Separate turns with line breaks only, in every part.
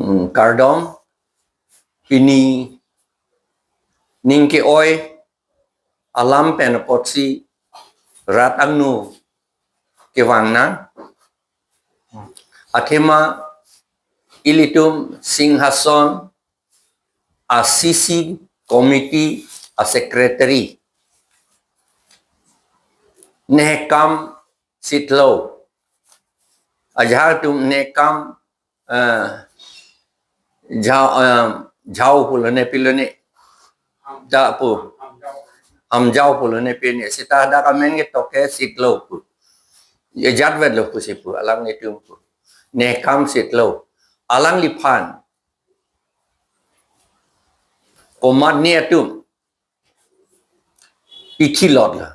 Kardom ini ningke oi alam penapotsi rat angnu ke wangna athema ilitum singhason asisi committee a secretary nehkam sitlo ajhar tum nehkam jauh pulane pilane da pu jauh pulane pilane sita ada kamen ke toke sitlo pu ye jadwet lo pu sipu alang itu pu nehkam sitlo alang lipan komat ni tu ikilot lah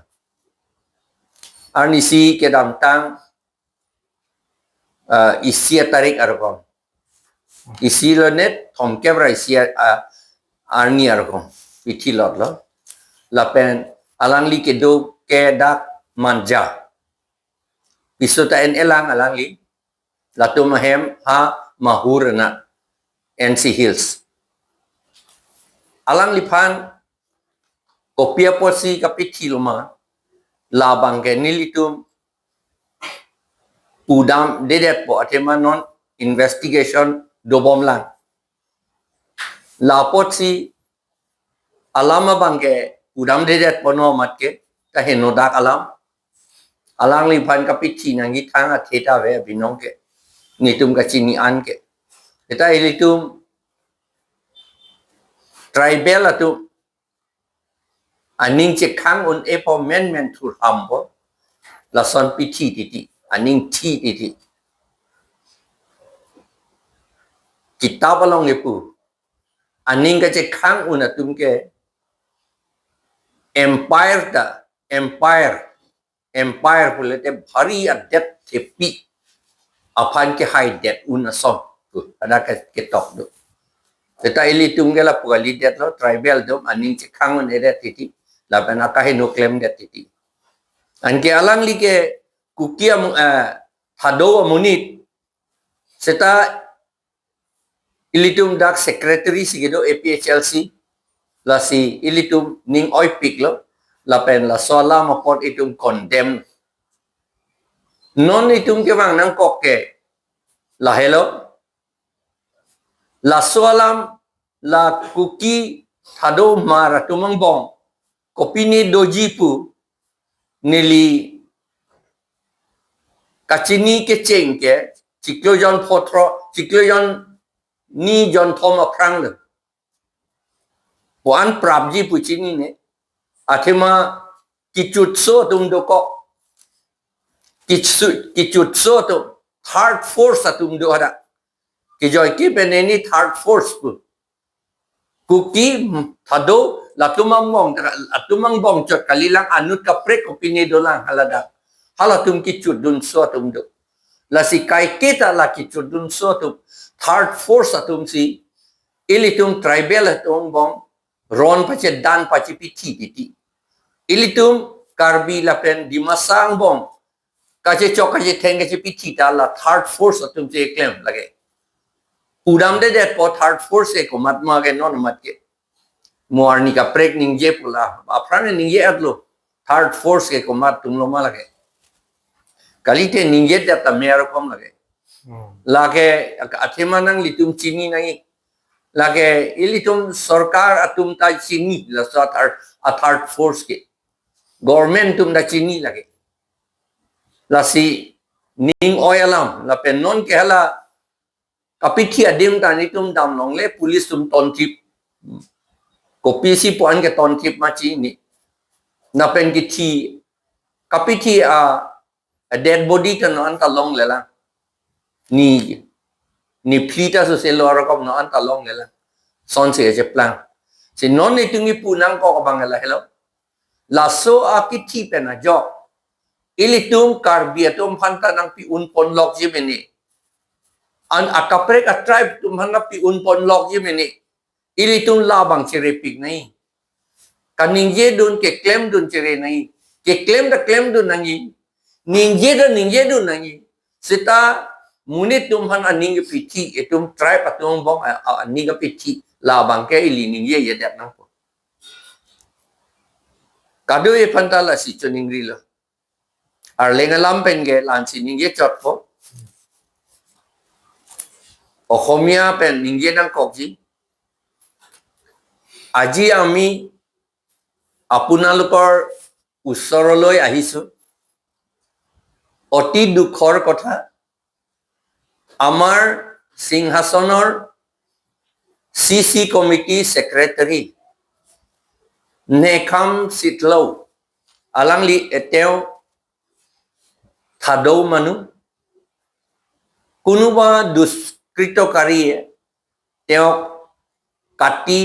arnisi ke damtang isia tarik arkom isi lo net thom kebra isia arni arkom ikilot lo lapen alang li ke do ke dak manja pisota en elang alang li latu mahem ha mahurna NC Hills alang lipan kopia posi kapitil ma labang ke nilitum udam dedet po atema non investigation dobom lang lapot si alama bangke udam dedet po no mat ke ta henodak alang lipan kapiti nangi tanga theta ve binong ke nitum ka chini an ke eta ilitum tribal atu aning che khang un epo men thur hambo la son piti titi aning ti titi kitab along epu aning ka che khang un atum ke empire pulete bhari adet thepi aphan ke hai det un asom ada ke tok do eta ili tungela pugali det lo tribal dom aning che khang un edet titi la bana ka he no claim det titi anke alang li ke kukia thado munit seta ilitum dak secretary sigedo APHLC la si ilitum ning oipik lo la pen la sola mapot itum condemn non itum ke wang nang kok ke la hello la solam la kuki thado mara tumang bong kopini dojipu nili kachini ke cheng ke ciklojon potro ciklojon ni jon thom aprang le wan prabji puchini ne athema kichutso tum doko kichutso to third force atum do hada ki joy ki beneni third force pu kuki thado latumang bong chot kalilang anut kaprek opini dolang halada halatum kichut dun so tum do la si kai kita la kichut dun so tum third force atum si ilitum tribal atum bong ron pache dan pache piti titi ilitum karbi lapen dimasang bong kache chok kache theng kache piti ta la third force atum se claim lage udam de det po third force ko matma ke non mat ke morni ka prek ning je pula Apran ning je atlo third force ke ko mat tum lo ma lage kalite ning je ta mer kom lage lage athema nang litum chini nai lage ilitum sarkar atum ta chini la a third force ke government tum da chini lage la si ning oyalam la pen non ke hala kapiti adim ta ni tum dam long le police tum ton tip kopi si puan ke ton tip ma chi ni na pen ki thi kapiti a dead body ta no anta long le la ni plita so se lo kom no anta long le la son se je plan se non ni tungi punang ko bang la hello la so a ki thi pe na jo ilitum karbiatum phanta nang pi un pon lok je meni an akaprek a tribe tum hanga pi un pon lok je meni ilitum la bang chere pik nai kaningje dun ke claim dun chere nai ke claim dun nangi ningje dun nangi sita munit tumhan aning pithi etum tribe atum bong aning pithi la bangke ili ning ye ye dak nang kadu e pantala si choningri lo arlenga lampen ge lan si ning ye chot po Asomiya পেন ning ye nang kokji আজি আমি আপোনালোকৰ ওচৰলৈ আহিছো অতি দুখৰ কথা আমাৰ সিংহাসনৰ সিসি কমিটি সেক্ৰেটাৰী নেখাম সিটলৌ আলাংলি এতেও থাদৌ মানুহ কোনোবা দুষ্কৃতকাৰীয়ে তেওঁক কাটি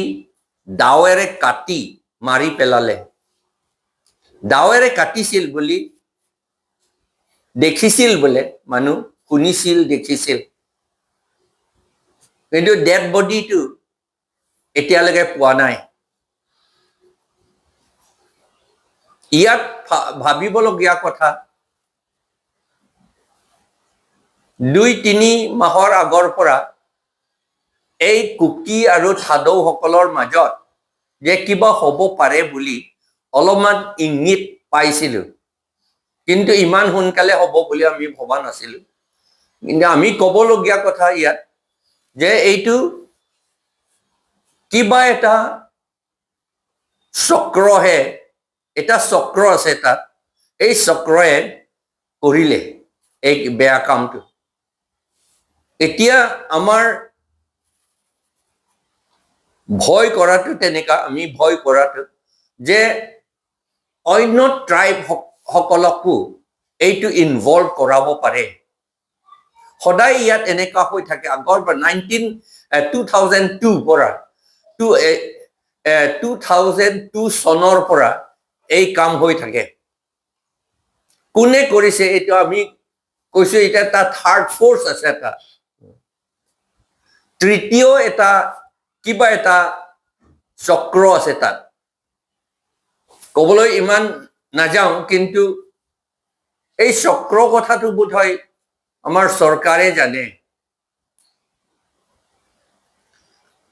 দাৱেৰে কাটি মাৰি পেলালে দাৱেৰে কাটিছিল বুলি দেখিছিল বোলে মানুহ শুনিছিল দেখিছিল কিন্তু ডেড বডিটো এতিয়ালৈকে পোৱা নাই ইয়াত ভাবিবলগীয়া কথা 2-3 মাহৰ আগৰ পৰা এই কুকি আৰু থাদৌ সকলৰ মাজত যে কিবা হ'ব পাৰে বুলি অলপমান ইংগিত পাইছিলো কিন্তু ইমান সোনকালে হ'ব বুলি আমি ভবা নাছিলো কিন্তু আমি ক'বলগীয়া কথা ইয়াত যে এইটো কিবা এটা চক্ৰহে এটা চক্ৰ আছে তাত এই চক্ৰয়ে কৰিলে এই বেয়া কামটো এতিয়া আমাৰ ভয় কৰাটো তেনেকা আমি ভয় কৰাটো যে অন্য ট্ৰাইব সকলকো এইটো ইনভলভ কৰাব পাৰে সদায় ইয়াত এনেকা হৈ থাকে আগৰ 2002 পৰা 2002 চনৰ পৰা এই কাম হৈ থাকে কোনে কৰিছে এইটো আমি কৈছো এটা থাৰ্ড ফোৰ্স আছে এটা তৃতীয় এটা কিবা এটা চক্ৰ আছে তাত ক'বলৈ ইমান নাযাওঁ কিন্তু এই চক্ৰ কথাটো বোধহয় আমাৰ চৰকাৰে জানে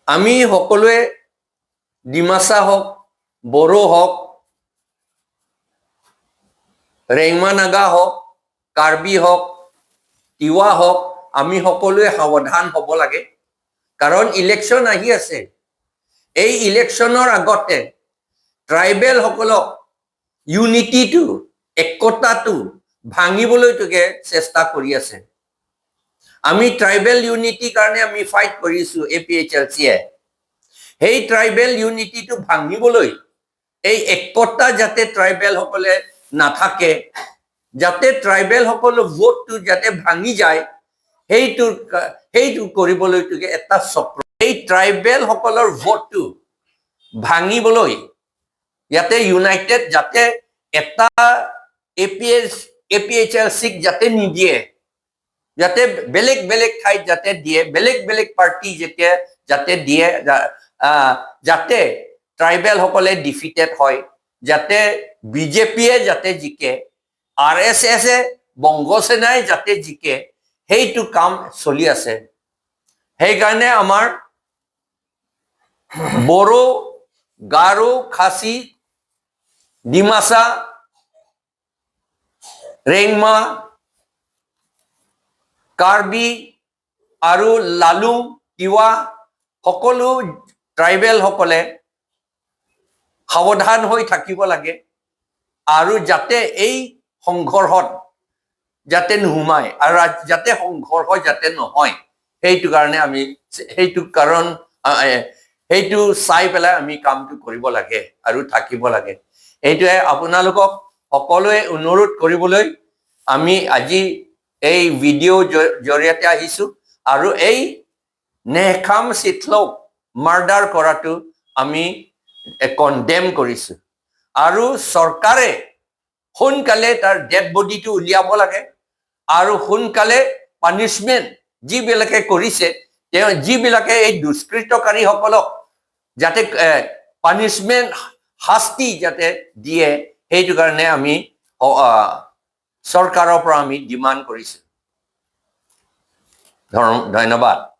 আমি সকলোৱে ডিমাছা হওক বড়ো হওক ৰেংমা নাগা হওক কাৰ্বি হওক তিৱা হওক আমি সকলোৱে সাৱধান হ'ব লাগে কাৰণ ইলেকশ্যন আহি আছে এই ইলেকশ্যনৰ আগতে ট্ৰাইবেল সকলক ইউনিটিটো একতাটো ভাঙিবলৈ তোকে চেষ্টা কৰি আছে আমি ট্ৰাইবেল ইউনিটি কাৰণে আমি ফাইট কৰিছো APHLC এই ট্ৰাইবেল ইউনিটিটো ভাঙিবলৈ এই একতা যাতে ট্ৰাইবেল সকলে নাথাকে যাতে ট্ৰাইবেল সকলৰ ভোটটো যাতে ভাঙি যায় সেইটো কৰিবলৈ তোকে এটা চক্ৰ এই ট্ৰাইবেল সকলৰ ভোটটো ভাঙিবলৈ ইয়াতে ইউনাইটেড যাতে এটা APHLC যাতে নিদিয়ে যাতে বেলেগ বেলেগ ঠাইত যাতে দিয়ে বেলেগ বেলেগ পাৰ্টি যাতে দিয়ে যাতে ট্ৰাইবেল সকলে ডিফিটেড হয় যাতে বিজেপিয়ে যাতে জিকে RSS বংগসেনাই যাতে জিকে সেইটো কাম চলি আছে সেইকাৰণে আমাৰ বড়ো গাৰো খাচী ডিমাছা ৰেংমা কাৰ্বি আৰু লালুং তিৱা সকলো ট্ৰাইবেল সকলে সাৱধান হৈ থাকিব লাগে আৰু যাতে এই সংঘৰ্ষত যাতে নোহোমায় আৰু যাতে সংঘৰ্ষ যাতে নহয় সেইটো কাৰণে আমি সেইটো চাই পেলাই আমি কামটো কৰিব লাগে আৰু থাকিব লাগে এইটোৱে আপোনালোকক সকলোৱে অনুৰোধ কৰিবলৈ আমি আজি এই ভিডিঅ' জৰিয়তে আহিছো আৰু এই নেখাম সিটলৌক মাৰ্ডাৰ কৰাটো আমি কনডেম কৰিছো আৰু চৰকাৰে সোনকালে তাৰ ডেড বডিটো উলিয়াব লাগে আৰু সোনকালে পানিশমেন্ট যিবিলাকে কৰিছে যিবিলাকে এই দুষ্কৃতকাৰী সকলক যাতে পানিশমেন্ট শাস্তি যাতে দিয়ে সেইটো কাৰণে আমি চৰকাৰৰ পৰা আমি ডিমান্ড কৰিছো ধন্যবাদ